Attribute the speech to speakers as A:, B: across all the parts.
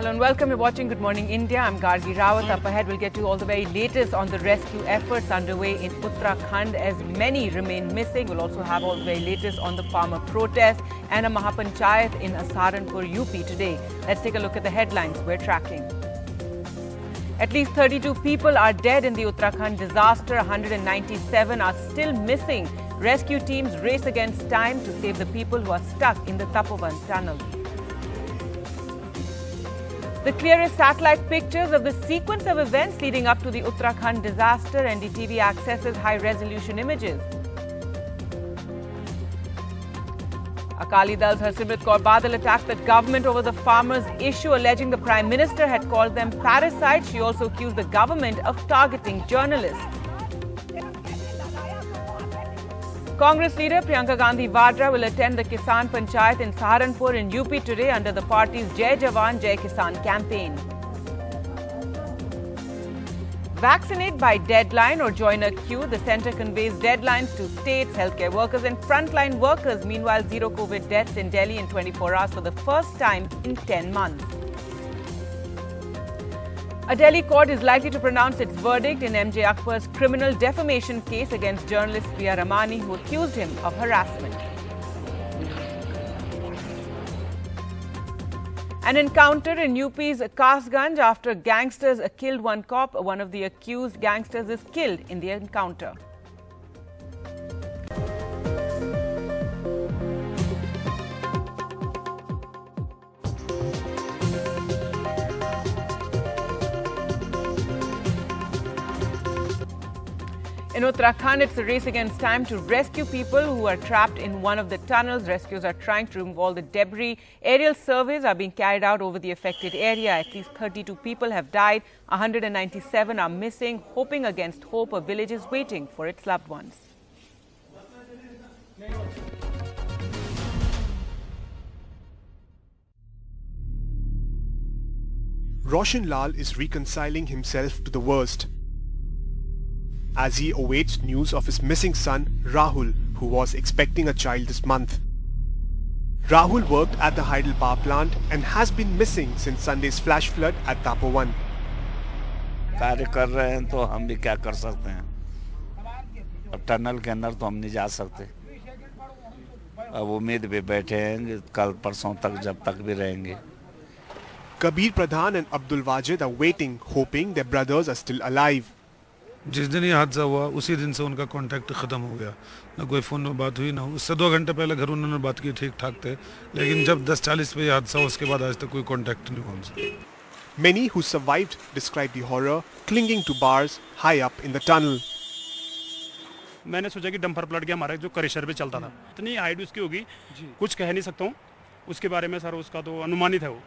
A: Hello and welcome. You're watching Good Morning India. I'm Gargi Rawat. Up ahead, we'll get you all the very latest on the rescue efforts underway in Uttarakhand as many remain missing. We'll also have all the very latest on the farmer protest and a Mahapanchayat in Saharanpur, UP today. Let's take a look at the headlines we're tracking. At least 32 people are dead in the Uttarakhand disaster. 197 are still missing. Rescue teams race against time to save the people who are stuck in the Tapovan tunnel. The clearest satellite pictures of the sequence of events leading up to the Uttarakhand disaster. NDTV accesses high-resolution images. Akali Dal's Harsimrat Kaur Badal attacked the government over the farmers' issue, alleging the Prime Minister had called them parasites. She also accused the government of targeting journalists. Congress leader Priyanka Gandhi Vadra will attend the Kisan Panchayat in Saharanpur in UP today under the party's Jai Jawan, Jai Kisan campaign. Vaccinate by deadline or join a queue. The centre conveys deadlines to states, healthcare workers and frontline workers. Meanwhile, zero COVID deaths in Delhi in 24 hours for the first time in 10 months. A Delhi court is likely to pronounce its verdict in MJ Akbar's criminal defamation case against journalist Priya Ramani, who accused him of harassment. An encounter in UP's Kasganj after gangsters killed one cop. One of the accused gangsters is killed in the encounter. In Uttarakhand, it's a race against time to rescue people who are trapped in one of the tunnels. Rescuers are trying to remove all the debris. Aerial surveys are being carried out over the affected area. At least 32 people have died. 197 are missing. Hoping against hope, a village is waiting for its loved ones.
B: Roshan Lal is reconciling himself to the worst as he awaits news of his missing son, Rahul, who was expecting a child this month. Rahul worked at the Hydel power plant and has been missing since Sunday's flash flood at Tapovan.
C: कार्य कर रहे हैं तो हम भी क्या कर सकते हैं. अब टनल के अंदर तो हम नहीं जा सकते. अब उम्मीद पे बैठे हैं कल परसों तक जब तक भी रहेंगे.
B: Kabir Pradhan and Abdul Wajid are waiting, hoping their brothers are still alive.
D: जिस दिन ये हादसा हुआ उसी दिन से उनका कांटेक्ट खत्म हो गया. ना कोई फ़ोन में बात हुई, ना उससे 2 घंटे पहले घर उन्होंने बात की, ठीक ठाक थे. लेकिन जब 10:40 पे ये हादसा हुआ उसके बाद आज तक कोई कांटेक्ट नहीं हुआ उनसे.
B: Many who survived describe the horror, clinging to bars high up in the tunnel.
E: मैंने सोचा कि डंपर पलट गया हमारा जो क्रेशर पे चलता था. इतनी हाइट उसकी होगी कुछ कह नहीं सकता हूँ उसके बारे में सर. उसका तो अनुमानित है वो,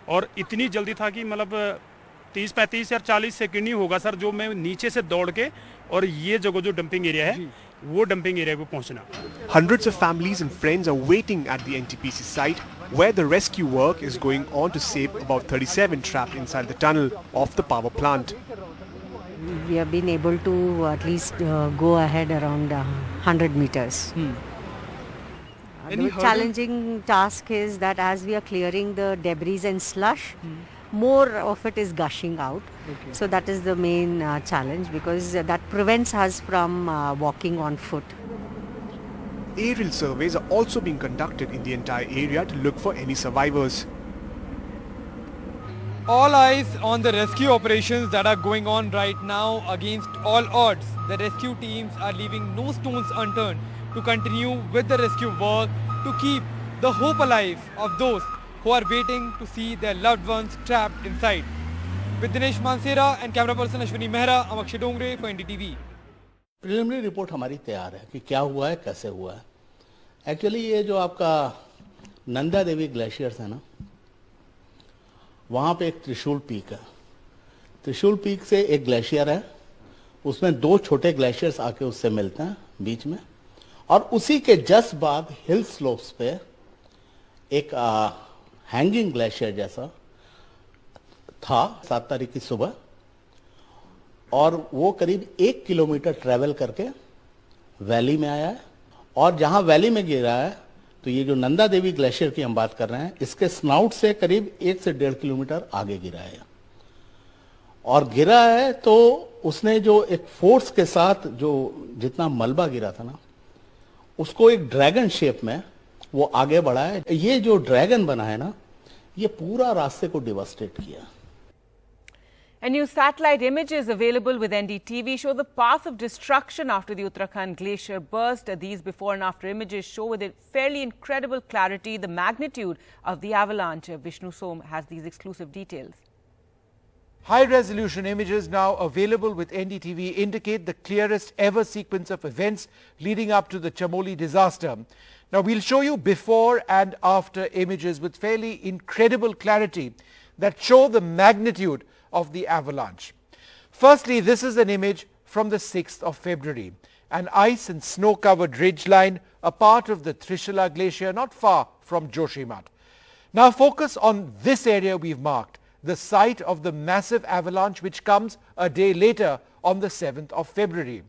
E: और इतनी जल्दी था कि मतलब 30, 35 या 40 सेकंड ही होगा सर जो मैं नीचे से दौड़ के और ये जगह जो डंपिंग एरिया है वो डंपिंग एरिया पे पहुंचना.
B: Hundreds of families and friends are waiting at the NTPC site where the rescue work is going on to save about 37 trapped inside the tunnel of the power plant.
F: We have been able to at least go ahead around 100 meters. The challenging task is that as we are clearing the debris and slush, more of it is gushing out. So that is the main challenge, because that prevents us from walking on foot.
B: Aerial surveys are also being conducted in the entire area to look for any survivors.
G: All eyes on the rescue operations that are going on right now. Against all odds, the rescue teams are leaving no stones unturned to continue with the rescue work, to keep the hope alive of those who are waiting to see their loved ones trapped inside. With Dinesh Mansera and camera person Ashwini Mehra, I'm Akshay Dongre for NDTV.
H: Preliminary report हमारी तैयार है कि क्या हुआ है, कैसे हुआ है. एक्चुअली ये जो आपका नंदा देवी ग्लेशियर्स है ना, वहाँ पे एक त्रिशूल पीक है. त्रिशूल पीक से एक ग्लेशियर है, उसमें 2 छोटे ग्लेशियर्स आके उससे मिलते हैं बीच में, और उसी के जस्ट बाद हिल स्लोप्स पे एक हैंगिंग ग्लेशियर जैसा था 7 तारीख की सुबह, और वो करीब 1 किलोमीटर ट्रेवल करके वैली में आया है, और जहां वैली में गिरा है तो ये जो नंदा देवी ग्लेशियर की हम बात कर रहे हैं, इसके स्नाउट से करीब 1 से 1.5 किलोमीटर आगे गिरा है, और गिरा है तो उसने जो एक फोर्स के साथ जो जितना मलबा गिरा था ना, उसको एक ड्रैगन शेप में वो आगे बढ़ा है। ये जो ड्रैगन बना है ना, ये पूरा रास्ते को डिवास्टेट किया।
A: And new satellite images available with NDTV show the path of destruction after the Uttarakhand glacier burst. These before and after images show with fairly incredible clarity the magnitude of the avalanche. Vishnu Som has these exclusive details.
I: High-resolution images now available with NDTV indicate the clearest ever sequence of events leading up to the Chamoli disaster. Now, we'll show you before and after images with fairly incredible clarity that show the magnitude of the avalanche. Firstly, this is an image from the 6th of February. An ice and snow-covered ridgeline, a part of the Trishula glacier not far from Joshimath. Now focus on this area we've marked, the site of the massive avalanche which comes a day later on the 7th of February.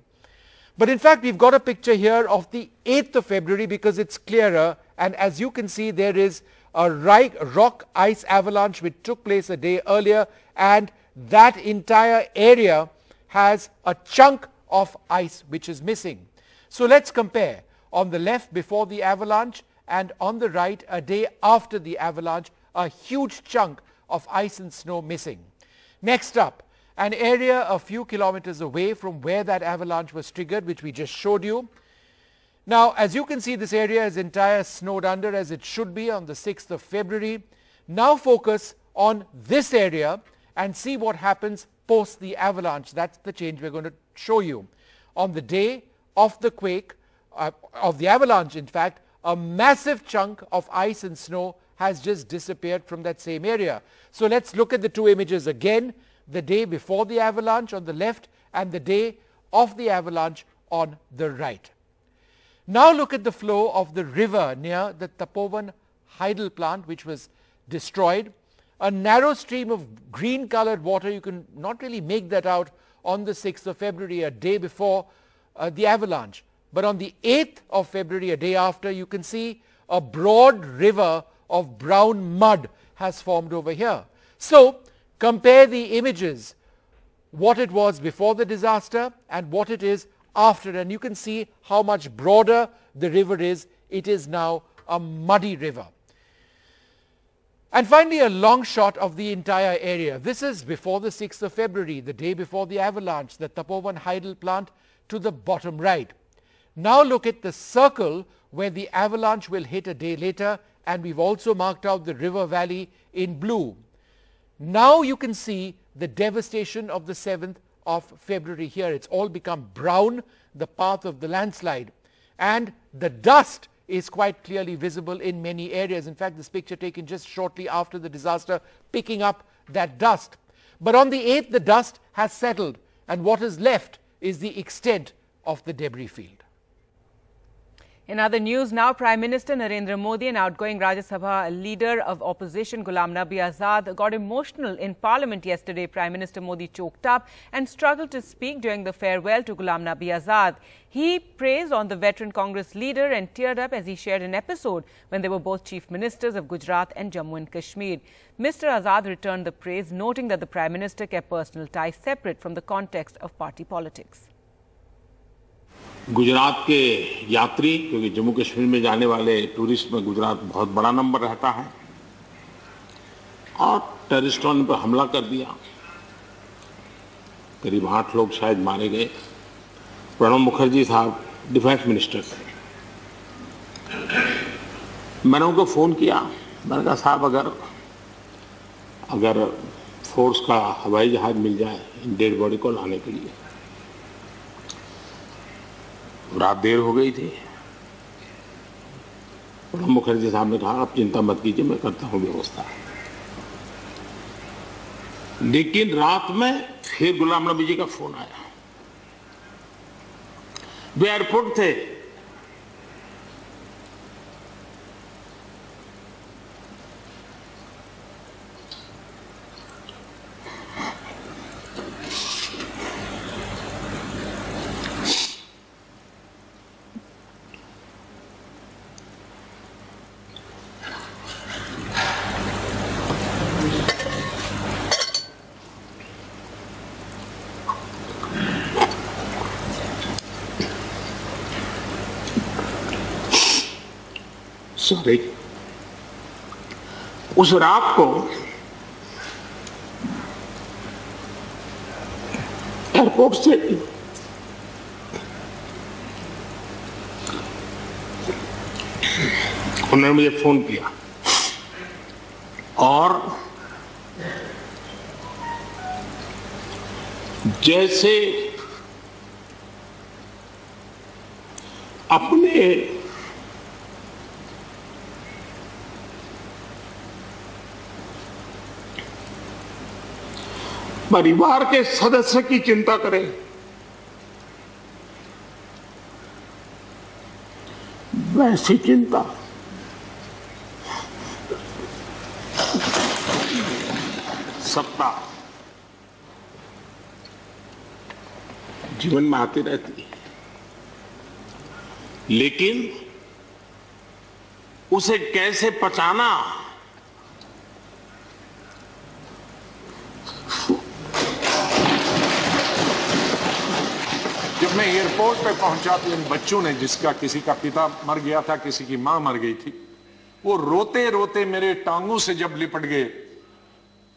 I: But in fact, we've got a picture here of the 8th of February because it's clearer, and as you can see, there is a rock ice avalanche which took place a day earlier, and that entire area has a chunk of ice which is missing. So let's compare. On the left before the avalanche and on the right a day after the avalanche, a huge chunk of ice and snow missing. Next up, an area a few kilometers away from where that avalanche was triggered, which we just showed you. Now, as you can see, this area is entire snowed under as it should be on the 6th of February. Now focus on this area and see what happens post the avalanche. That's the change we're going to show you. On the day of the quake, of the avalanche in fact, a massive chunk of ice and snow has just disappeared from that same area. So let's look at the two images again, the day before the avalanche on the left and the day of the avalanche on the right. Now look at the flow of the river near the Tapovan hydel plant which was destroyed. A narrow stream of green colored water, you can not really make that out on the 6th of February, a day before the avalanche. But on the 8th of February, a day after, you can see a broad river of brown mud has formed over here. So compare the images, what it was before the disaster and what it is after, and you can see how much broader the river is. It is now a muddy river. And finally, a long shot of the entire area. This is before the 6th of February, the day before the avalanche, the Tapovan hydel plant to the bottom right. Now look at the circle where the avalanche will hit a day later, and we've also marked out the river valley in blue. Now you can see the devastation of the 7th of February here. It's all become brown, the path of the landslide, and the dust is quite clearly visible in many areas. In fact, this picture taken just shortly after the disaster, picking up that dust. But on the 8th, the dust has settled, and what is left is the extent of the debris field.
A: In other news now, Prime Minister Narendra Modi and outgoing Rajya Sabha leader of opposition Ghulam Nabi Azad got emotional in Parliament yesterday. Prime Minister Modi choked up and struggled to speak during the farewell to Ghulam Nabi Azad. He praised on the veteran Congress leader and teared up as he shared an episode when they were both chief ministers of Gujarat and Jammu and Kashmir. Mr. Azad returned the praise, noting that the Prime Minister kept personal ties separate from the context of party politics.
J: Gujarat के यात्री, क्योंकि जम्मू कश्मीर में जाने वाले tourist में गुजरात बहुत बड़ा number रहता है, और टेररिस्टों ने पर हमला कर दिया, करीब 8 लोग शायद मारे गए। प्रणब मुखर्जी साहब डिफेंस मिनिस्टर थे, मैंने उनको फ़ोन किया, मैंने कहा साहब अगर फोर्स का हवाई जहाज मिल जाए डेड बॉडी को लाने के लिए। रात देर हो गई थी, प्रणब मुखर्जी साहब ने कहा आप चिंता मत कीजिए, मैं करता हूँ व्यवस्था। लेकिन रात में फिर गुलाम नबी जी का फोन आया, वे एयरपोर्ट थे, सॉरी, उस रात को एयरपोर्ट से उन्होंने मुझे फोन किया और जैसे अपने परिवार के सदस्य की चिंता करें, वैसी चिंता सत्ता जीवन में आती रहती है, लेकिन उसे कैसे पचाना,
K: जब मैं एयरपोर्ट पे पहुंचा तो इन बच्चों ने, जिसका किसी का पिता मर गया था, किसी की मां मर गई थी, वो रोते रोते मेरे टांगों से जब लिपट गए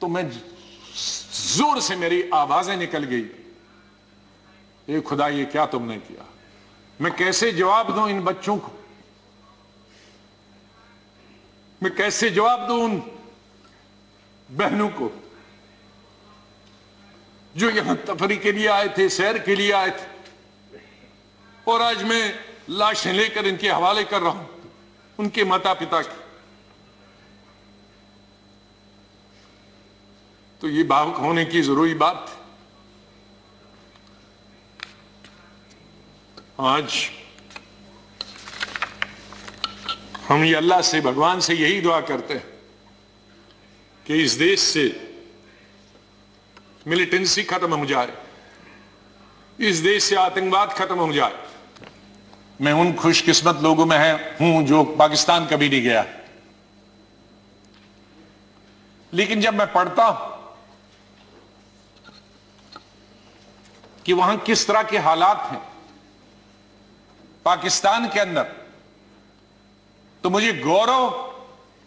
K: तो मैं जोर से मेरी आवाजें निकल गई, ये खुदा ये क्या तुमने किया। मैं कैसे जवाब दूं इन बच्चों को, मैं कैसे जवाब दूं उन बहनों को जो यहां तफरी के लिए आए थे, सैर के लिए आए थे, और आज मैं लाशें लेकर इनके हवाले कर रहा हूं उनके माता पिता की। तो ये भावुक होने की जरूरी बात। आज हम ये अल्लाह से, भगवान से यही दुआ करते हैं कि इस देश से मिलिटेंसी खत्म हो जाए, इस देश से आतंकवाद खत्म हो जाए। मैं उन खुशकिस्मत लोगों में हूं जो पाकिस्तान कभी नहीं गया, लेकिन जब मैं पढ़ता हूं कि वहां किस तरह के हालात हैं पाकिस्तान के अंदर, तो मुझे गौरव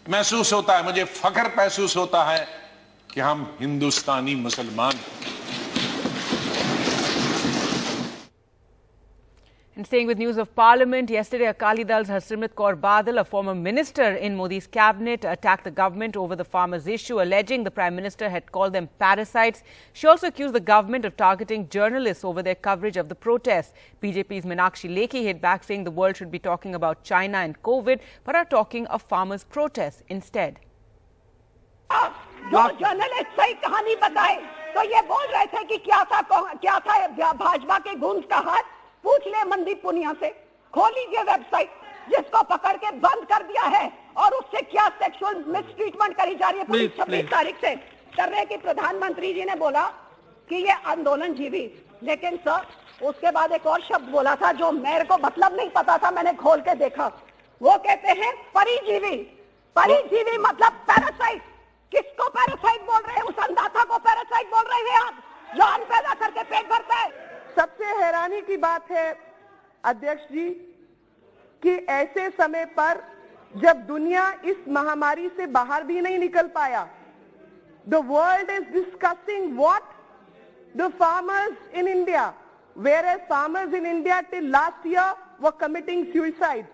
K: महसूस होता है, मुझे फख्र महसूस होता है कि हम हिंदुस्तानी मुसलमान हैं।
A: And staying with news of Parliament, yesterday Akali Dal's Harsimrat Kaur Badal, a former minister in Modi's cabinet, attacked the government over the farmers' issue, alleging the Prime Minister had called them parasites. She also accused the government of targeting journalists over their coverage of the protests. BJP's Meenakshi Lekhi hit back, saying the world should be talking about China and COVID, but are talking of farmers' protests instead.
L: जो journalist सही कहानी बताए तो ये बोल रहे थे कि क्या था भाजपा के गुंज का हाथ, पूछ ले मनदीप पुनिया से, खोल लीजिए वेबसाइट जिसको पकड़ के बंद कर दिया है और उससे क्या सेक्सुअल मिसट्रीटमेंट करी जा रही है पुलिस 26 तारीख से कर रहे हैं कि प्रधानमंत्री जी ने बोला कि ये आंदोलन जीवी, लेकिन सर उसके बाद एक और शब्द बोला था जो मेरे को मतलब नहीं पता था, मैंने खोल के देखा, वो कहते हैं परिजीवी। परिजीवी मतलब पैरासाइट। किसको पैरासाइट बोल रहे हैं? उस अंधाता को पैरासाइट बोल रहे हैं आप, जो अन्न पैदा करके पेट भरता है।
M: सबसे हैरानी की बात है अध्यक्ष जी कि ऐसे समय पर जब दुनिया इस महामारी से बाहर भी नहीं निकल पाया, the world is discussing what the farmers in India, whereas farmers in India till last year were committing suicide,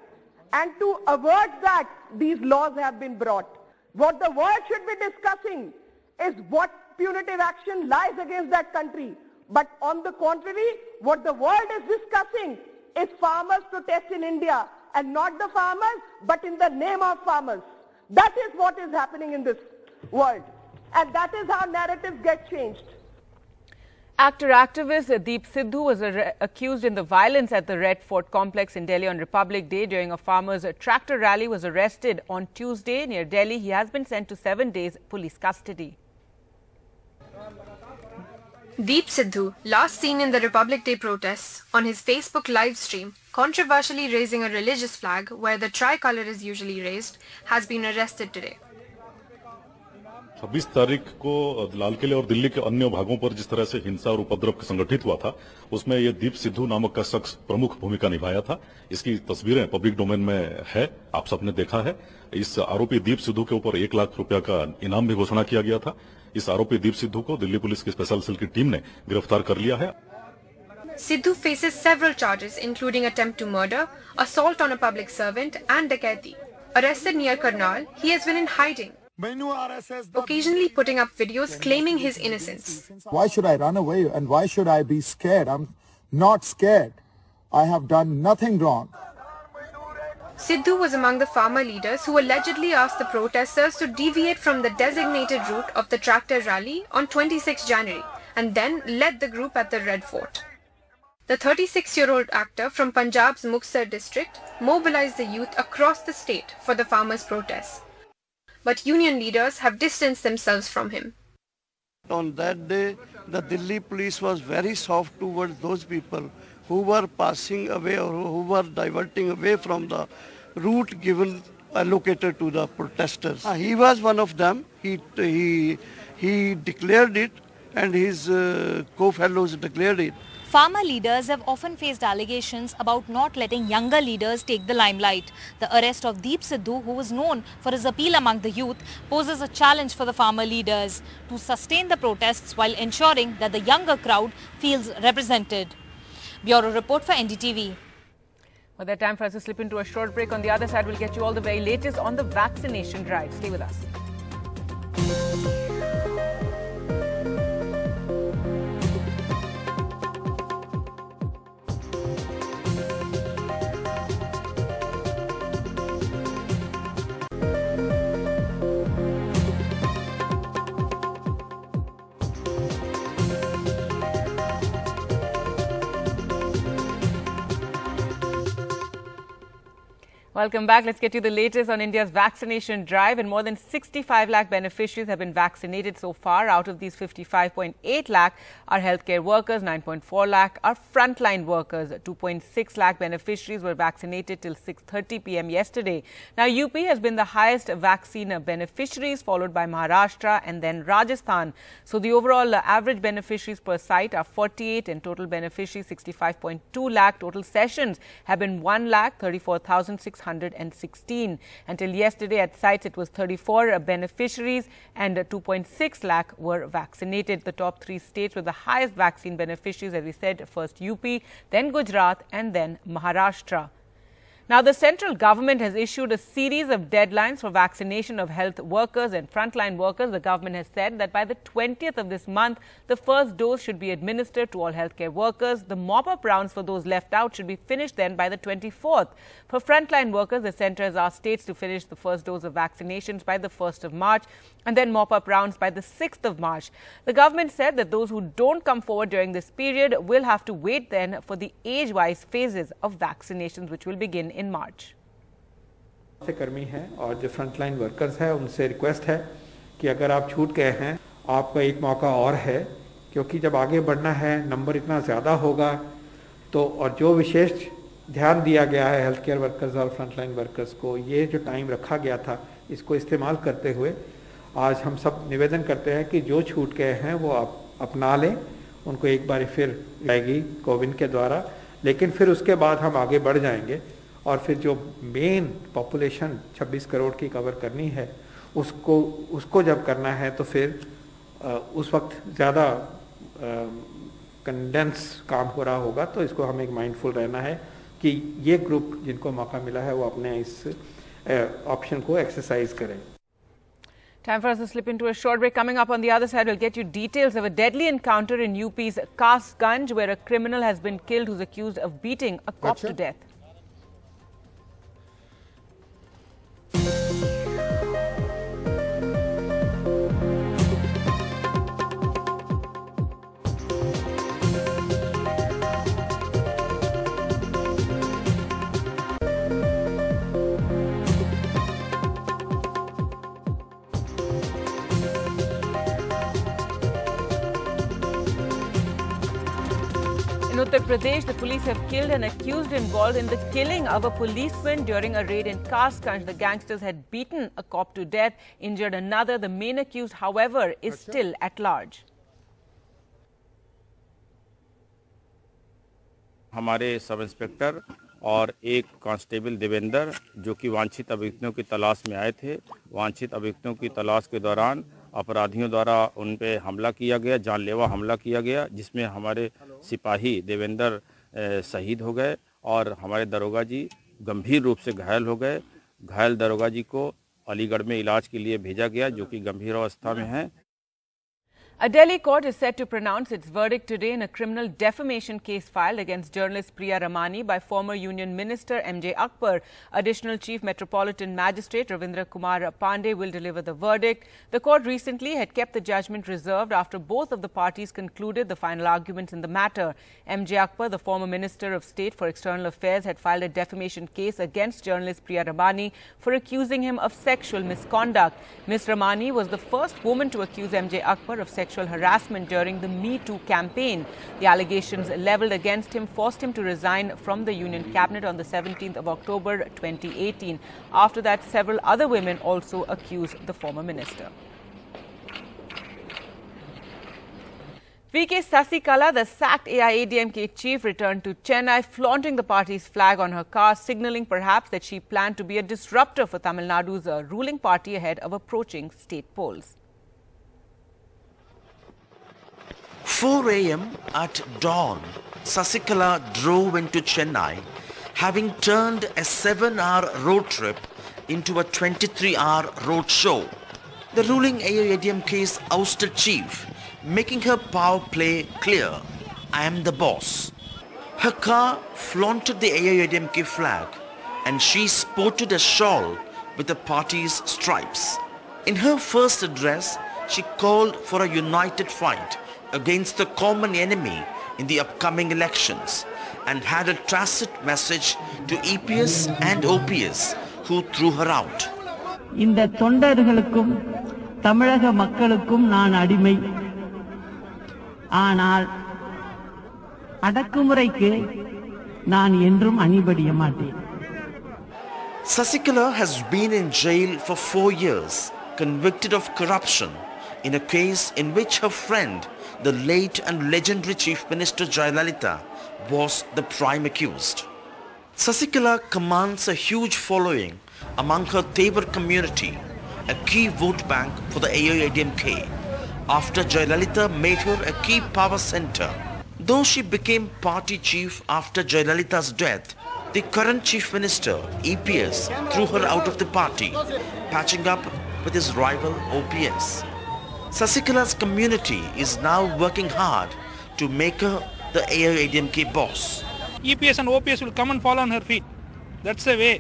M: and to avert that these laws have been brought. What the world should be discussing is what punitive action lies against that country. But on the contrary, what the world is discussing is farmers' protest in India, and not the farmers, but in the name of farmers. That is what is happening in this world. And that is how narratives get changed.
A: Actor-activist Deep Sidhu was accused in the violence at the Red Fort complex in Delhi on Republic Day during a farmers' tractor rally. Was arrested on Tuesday near Delhi. He has been sent to 7 days police custody.
N: Deep Sidhu, last seen in the Republic Day protests, on his Facebook live stream, controversially raising a religious flag where the tricolour is usually raised, has been arrested today.
O: 26 तारीख को लाल किले और दिल्ली के अन्य भागों पर जिस तरह से हिंसा और उपद्रव संगठित हुआ था, उसमें ये दीप सिद्धू नामक का शख्स प्रमुख भूमिका निभाया था। इसकी तस्वीरें पब्लिक डोमेन में है, आप सबने देखा है। इस आरोपी दीप सिद्धू के ऊपर 1 लाख रुपया का इनाम भी घोषणा किया गया था। इस आरोपी दीप सिद्धू को दिल्ली पुलिस की स्पेशल सेल की टीम ने गिरफ्तार कर लिया है।
N: Sidhu faces several charges including attempt to murder, assault on a public servant and dacoity. Arrested near Karnal, he has been in hiding, occasionally putting up videos claiming his innocence.
P: Why should I run away and why should I be scared? I'm not scared. I have done nothing wrong.
N: Sidhu was among the farmer leaders who allegedly asked the protesters to deviate from the designated route of the tractor rally on 26 January and then led the group at the Red Fort. The 36-year-old actor from Punjab's Muktsar district mobilized the youth across the state for the farmers' protests. But union leaders have distanced themselves from him.
Q: On that day, the Delhi police was very soft towards those people who were passing away or who were diverting away from the route given allocated to the protesters. He was one of them. He declared it and his co-fellows declared it.
R: Farmer leaders have often faced allegations about not letting younger leaders take the limelight. The arrest of Deep Sidhu, who was known for his appeal among the youth, poses a challenge for the farmer leaders to sustain the protests while ensuring that the younger crowd feels represented. Bureau report for NDTV.
A: Well, there's time for us to slip into a short break. On the other side, we'll get you all the very latest on the vaccination drive. Stay with us. Welcome back. Let's get you the latest on India's vaccination drive. And more than 65 lakh beneficiaries have been vaccinated so far. Out of these, 55.8 lakh are healthcare workers, 9.4 lakh are frontline workers. 2.6 lakh beneficiaries were vaccinated till 6:30 p.m. yesterday. Now, UP has been the highest vaccine beneficiaries, followed by Maharashtra and then Rajasthan. So the overall average beneficiaries per site are 48 and total beneficiaries 65.2 lakh. Total sessions have been 1,34,616. Until yesterday at sites it was 34 beneficiaries and 2.6 lakh were vaccinated. The top 3 states with the highest vaccine beneficiaries, as we said, first UP, then Gujarat and then Maharashtra. Now, the central government has issued a series of deadlines for vaccination of health workers and frontline workers. The government has said that by the 20th of this month, the first dose should be administered to all healthcare workers. The mop-up rounds for those left out should be finished then by the 24th. For frontline workers, the centre has asked states to finish the first dose of vaccinations by the 1st of March and then mop-up rounds by the 6th of March. The government said that those who don't come forward during this period will have to wait then for the age-wise phases of vaccinations, which will begin in March.
S: से कर्मी हैं और जो frontline workers हैं उनसे request है कि अगर आप छूट गए हैं आपका एक मौका और है, क्योंकि जब आगे बढ़ना है नंबर इतना ज़्यादा होगा तो और जो विशेष ध्यान दिया गया है हेल्थ केयर वर्कर्स और फ्रंटलाइन वर्कर्स को, ये जो टाइम रखा गया था इसको इस्तेमाल करते हुए आज हम सब निवेदन करते हैं कि जो छूट गए हैं वो आप अपना लें, उनको एक बार फिर आएगी कोविन के द्वारा, लेकिन फिर उसके बाद हम आगे बढ़ जाएंगे और फिर जो मेन पॉपुलेशन 26 करोड़ की कवर करनी है उसको जब करना है तो फिर उस वक्त ज़्यादा कंडेंस काम हो रहा होगा। तो इसको हमें एक माइंडफुल रहना है कि ये ग्रुप जिनको मौका मिला है वो अपने इस ऑप्शन को एक्सरसाइज करें।
A: Time for us to slip into a short break. Coming up on the other side, we'll get you details of a deadly encounter in UP's Kasganj, where a criminal has been killed who's accused of beating a cop to death. In Uttar Pradesh, the police have killed an accused involved in the killing of a policeman during a raid in Kasganj. The gangsters had beaten a cop to death, injured another. The main accused, however, is still at large.
T: हमारे sub inspector और एक constable Devendra जो कि वांछित अभियुक्तों की तलाश में आए थे, वांछित अभियुक्तों की तलाश के दौरान अपराधियों द्वारा उन पे हमला किया गया, जानलेवा हमला किया गया, जिसमें हमारे सिपाही देवेंद्र शहीद हो गए और हमारे दरोगा जी गंभीर रूप से घायल हो गए। घायल दरोगा जी को अलीगढ़ में इलाज के लिए भेजा गया, जो कि गंभीर अवस्था में है।
A: A Delhi court is set to pronounce its verdict today in a criminal defamation case filed against journalist Priya Ramani by former Union Minister M.J. Akbar. Additional Chief Metropolitan Magistrate Ravindra Kumar Pandey will deliver the verdict. The court recently had kept the judgment reserved after both of the parties concluded the final arguments in the matter. M.J. Akbar, the former Minister of State for External Affairs, had filed a defamation case against journalist Priya Ramani for accusing him of sexual misconduct. Ms. Ramani was the first woman to accuse M.J. Akbar of sexual harassment during the Me Too campaign. The allegations levelled against him forced him to resign from the Union Cabinet on the 17th of October 2018. After that, several other women also accused the former minister. V.K. Sasikala, the sacked AIADMK chief, returned to Chennai, flaunting the party's flag on her car, signalling perhaps that she planned to be a disruptor for Tamil Nadu's ruling party ahead of approaching state polls.
U: 4 a.m. at dawn, Sasikala drove into Chennai, having turned a 7-hour road trip into a 23-hour road show. The ruling AIADMK's ousted chief, making her power play clear, I am the boss. Her car flaunted the AIADMK flag and she sported a shawl with the party's stripes. In her first address, she called for a united fight against the common enemy in the upcoming elections and had a tacit message to EPS and OPS who threw her out.
V: இந்த தொண்டர்களுக்கும் தமிழக மக்களுக்கும் நான் அடிமை. ஆனால் அடக்குமுறைக்கு நான் என்றும் அணிபடிய மாட்டேன்.
U: Sasikala has been in jail for 4 years, convicted of corruption in a case in which her friend, the late and legendary Chief Minister Jayalalitha, was the prime accused. Sasikala commands a huge following among her Tevar community, a key vote bank for the AIADMK, after Jayalalitha made her a key power center. Though she became party chief after Jayalalitha's death, the current Chief Minister, EPS, threw her out of the party, patching up with his rival OPS. Sasikala's community is now working hard to make her the AIADMK boss.
E: EPS and OPS will come and fall on her feet. That's the way.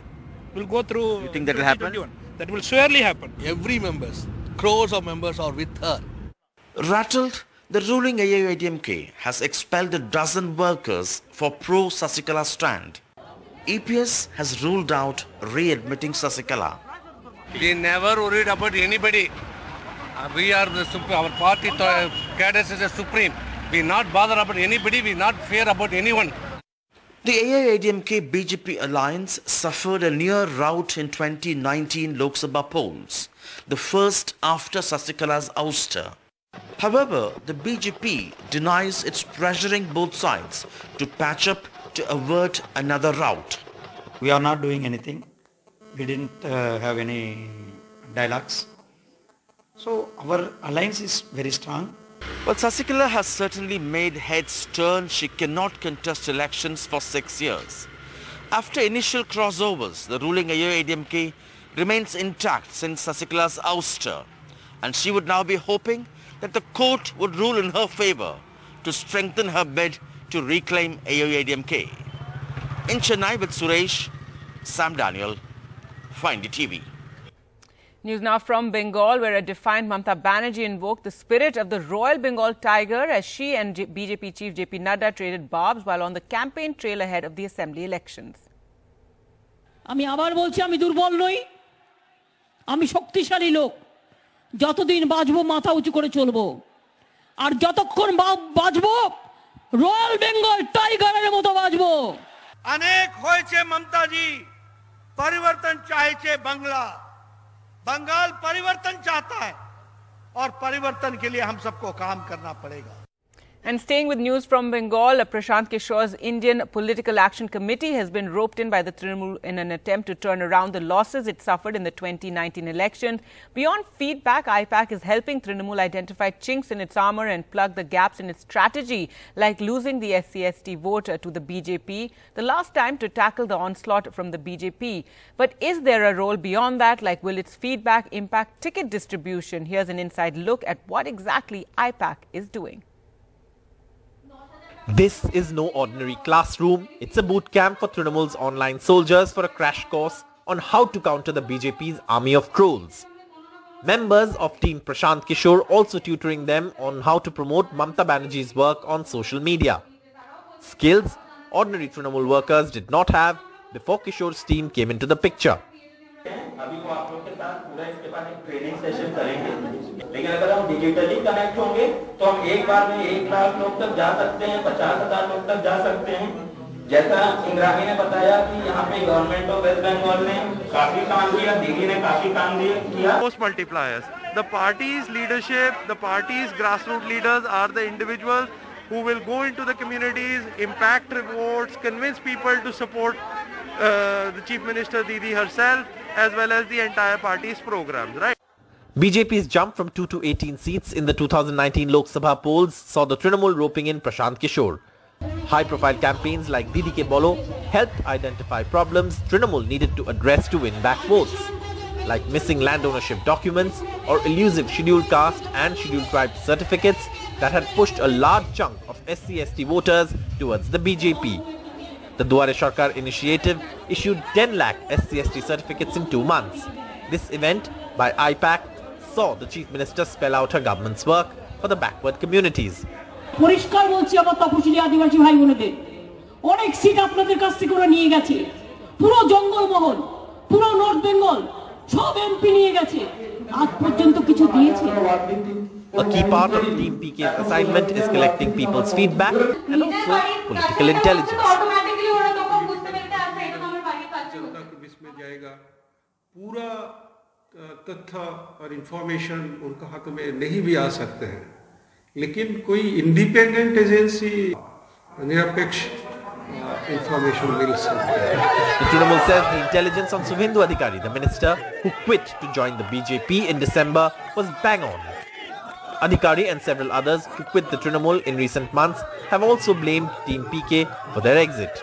E: We'll go through.
U: You think that will happen?
E: That will surely happen.
W: Every members, crores of members are with her.
U: Rattled, the ruling AIADMK has expelled a dozen workers for pro-Sasikala stand. EPS has ruled out re-admitting Sasikala.
W: We never worried about anybody. We are the our party cadres is the supreme. We not bother about anybody. We not fear about anyone.
U: The AIADMK BJP alliance suffered a near rout in 2019 Lok Sabha polls, the first after Sasikala's ouster. However, the BJP denies it's pressuring both sides to patch up to avert another rout.
X: We are not doing anything. We didn't have any dialogues. So our alliance is very strong.
U: But Sasikala has certainly made heads turn. She cannot contest elections for 6 years. After initial crossovers, the ruling AIADMK remains intact since Sasikala's ouster, and she would now be hoping that the court would rule in her favor to strengthen her bid to reclaim AIADMK. In Chennai with Suresh, Sam Daniel, Find TV.
A: News now from Bengal, where a defiant Mamata Banerjee invoked the spirit of the Royal Bengal tiger as she and BJP chief JP Nadda traded barbs while on the campaign trail ahead of the assembly elections.
V: আমি আবার বলছি আমি দুর্বল নই আমি শক্তিশালী লোক যতদিন বাঁচবো মাথা উঁচু করে চলবো আর যতক্ষণ বাঁচবো রয়্যাল বেঙ্গল টাইগারের মতো বাজবো।
B: अनेक होयेछे ममता जी, परिवर्तन चाहेछे बांग्ला, बंगाल परिवर्तन चाहता है और परिवर्तन के लिए हम सबको काम करना पड़ेगा।
A: And staying with news from Bengal, Prashant Kishore's Indian Political Action Committee has been roped in by the Trinamool in an attempt to turn around the losses it suffered in the 2019 elections. Beyond feedback, IPAC is helping Trinamool identify chinks in its armour and plug the gaps in its strategy, like losing the SC/ST vote to the BJP, the last time to tackle the onslaught from the BJP. But is there a role beyond that? Like, will its feedback impact ticket distribution? Here's an inside look at what exactly IPAC is doing.
C: This is no ordinary classroom. It's a boot camp for Trinamool's online soldiers for a crash course on how to counter the BJP's army of trolls. Members of Team Prashant Kishore also tutoring them on how to promote Mamata Banerjee's work on social media. Skills ordinary Trinamool workers did not have before Kishore's team came into the picture.
D: अभी को आप लोग के साथ पूरा इसके बाद एक ट्रेनिंग सेशन करेंगे, लेकिन अगर हम डिजिटली कनेक्ट होंगे तो हम एक बार में 1 लाख लोग तक जा सकते हैं, 50,000 लोग तक जा सकते हैं। जैसा इंद्राणी ने बताया कि यहाँ पे गवर्नमेंट ऑफ वेस्ट बंगाल ने काफी काम किया, दिल्ली ने काफी काम किया।
B: Most multipliers. The party's leadership, the party's grassroots leaders are the individuals who will go into the communities, impact votes, convince people to support the Chief Minister Didi herself, as well as the entire party's programs, right?
C: BJP's jump from 2 to 18 seats in the 2019 Lok Sabha polls saw the Trinamool roping in Prashant Kishore. High-profile campaigns like Didi Ke Bolo helped identify problems Trinamool needed to address to win back votes, like missing land ownership documents or elusive scheduled caste and scheduled tribe certificates that had pushed a large chunk of SC/ST voters towards the BJP. The Duare Sarkar initiative issued 10 lakh SC/ST certificates in 2 months. This event by IPAC saw the Chief Minister spell out her government's work for the backward communities.
V: পরিষ্কার বলছি আমার তপশিলি আদিবাসী ভাই বোনেদের, অনেক seat আপনাদের কাছ থেকে ওরা নিয়ে গেছে, পুরো জঙ্গলমহল, পুরো নর্থ বেঙ্গল সব এমপি নিয়ে গেছে, আজ পর্যন্ত কিছু দিয়েছে?
C: A key part of Team PK's assignment is collecting people's feedback and also political intelligence.
B: पूरा तथ्य और इंफॉर्मेशन उनका हाथ में नहीं भी आ सकते हैं, लेकिन कोई इंडिपेंडेंट एजेंसी निरपेक्ष इंफॉर्मेशन मिल सकती है।
C: The Trinamool says the intelligence on Subhendu Adhikari, the minister who quit to join the BJP in December, was bang on. Adhikari and several others who quit the Trinamool in recent months have also blamed Team PK for their exit.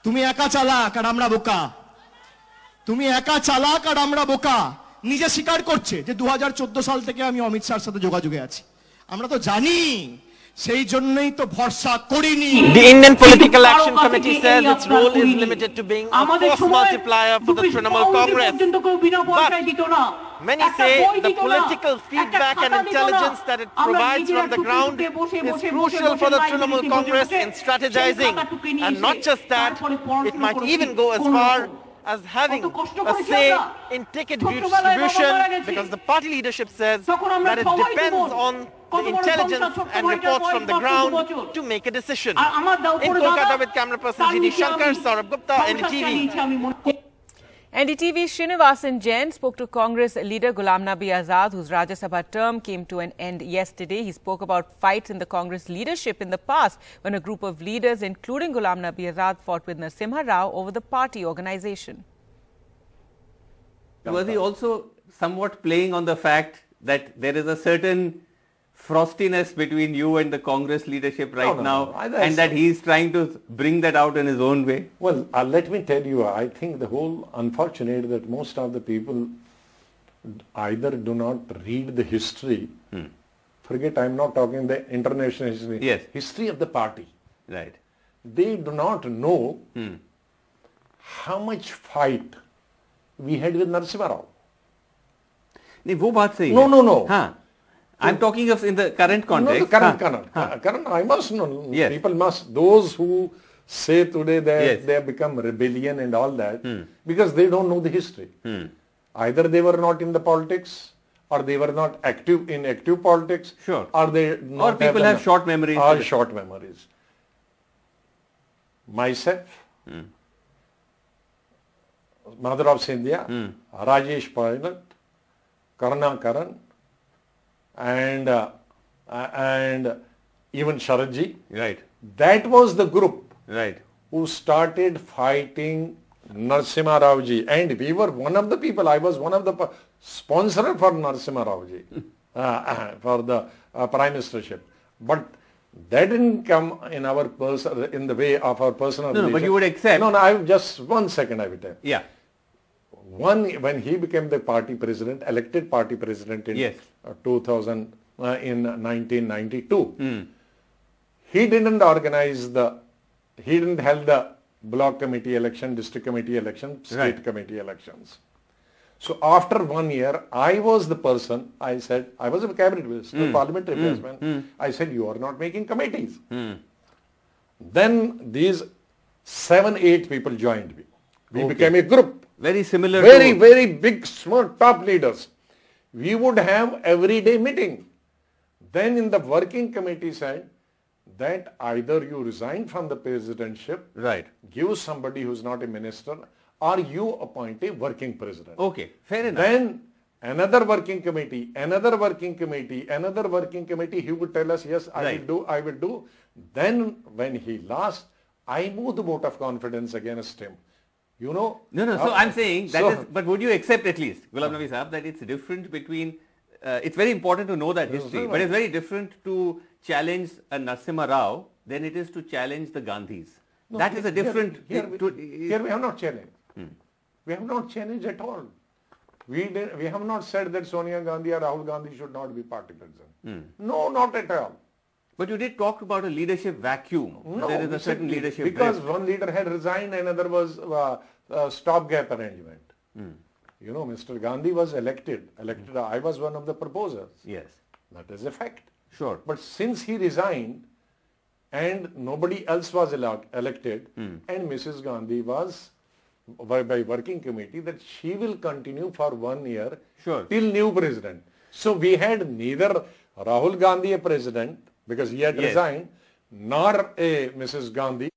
F: তুমি একা চালাক আর আমরা বোকা, তুমি একা চালাক আর আমরা বোকা। নিজে স্বীকার করছে যে 2014 সাল থেকে আমি অমিত শাহর সাথে যোগাযোগে আছি। আমরা তো জানি, সেই জন্যই তো ভরসা করিনি।
C: The Indian Political Action Committee says its role is limited to being a force multiplier for the Trinamool Congress. But many say the political feedback and intelligence that it provides from the ground is crucial for the Trinamool Congress in strategizing. And not just that, it might even go as far as having a say in ticket distribution, because the party leadership says that it depends on the intelligence and reports from the ground to make a decision. In Kolkata with camera person GD Shankar, Saurabh Gupta, NDTV.
A: NDTV's Srinivasan Jain spoke to Congress leader Ghulam Nabi Azad, whose Rajya Sabha term came to an end yesterday. He spoke about fights in the Congress leadership in the past when a group of leaders, including Ghulam Nabi Azad, fought with Narasimha Rao over the party organization.
Y: Was he also somewhat playing on the fact that there is a certain frostiness between you and the Congress leadership right now, and that he is trying to bring that out in his own way?
K: Well, let me tell you, I think the whole unfortunate that most of the people either do not read the history, forget I'm not talking the international history, history of the party.
Y: Right.
K: They do not know how much fight we had with Narasimha Rao.
Y: नहीं वो बात सही
K: है। No.
Y: हाँ, I'm talking of in the current context.
K: No, the current. I must know. Yes. People must. Those who say today that they have become rebellion and all that, because they don't know the history. Either they were not in the politics, or they were not active in active politics,
Y: sure,
K: or they
Y: or people have short memories,
K: or short memories. Myself, Mother of Scindia, Rajesh Pilot, Karna Karan, and even Sharadji.
Y: Right.
K: That was the group,
Y: right,
K: who started fighting Narasimha Rao ji, and we were one of the people. I was one of the sponsors for Narasimha Rao ji for the prime ministership, but that didn't come in our in the way of our personal.
Y: No, but you would accept.
K: No, I just 1 second. I will tell.
Y: Yeah.
K: When he became the party president, elected party president in 2000 in 1992, he didn't organize he didn't held the block committee election, district committee election, state committee elections. So after 1 year, I was the person, I said, I was a cabinet minister, parliamentary replacement. I said, you are not making committees. Then these 7-8 people joined me. We became a group.
Y: Very similar
K: very big, small, top leaders. We would have everyday meeting. Then in the working committee said that either you resign from the presidentship, give somebody who's not a minister, or you appoint a working president.
Y: Okay, fair enough.
K: Then another working committee, another working committee, another working committee, he would tell us, yes, I will do. Then when he lost, I moved the vote of confidence against him. You know?
Y: No, so I'm saying that is, but would you accept at least, Ghulam Nabi Sahab, that it's different between, it's very important to know that history, but it's very different to challenge a Narasimha Rao than it is to challenge the Gandhis.
K: No,
Y: that is a different...
K: Here we have not challenged. We have not challenged at all. We have not said that Sonia Gandhi or Rahul Gandhi should not be party president. No, not at all.
Y: But you did talk about a leadership vacuum.
K: No,
Y: there is a certain leadership
K: because
Y: drift.
K: one leader had resigned, another was stopgap arrangement. You know, Mr. Gandhi was elected. I was one of the proposers.
Y: Yes.
K: That is a fact.
Y: Sure.
K: But since he resigned and nobody else was elected, and Mrs. Gandhi was by working committee that she will continue for 1 year till new president. So we had neither Rahul Gandhi a president because he had resigned, nor a Mrs. Gandhi.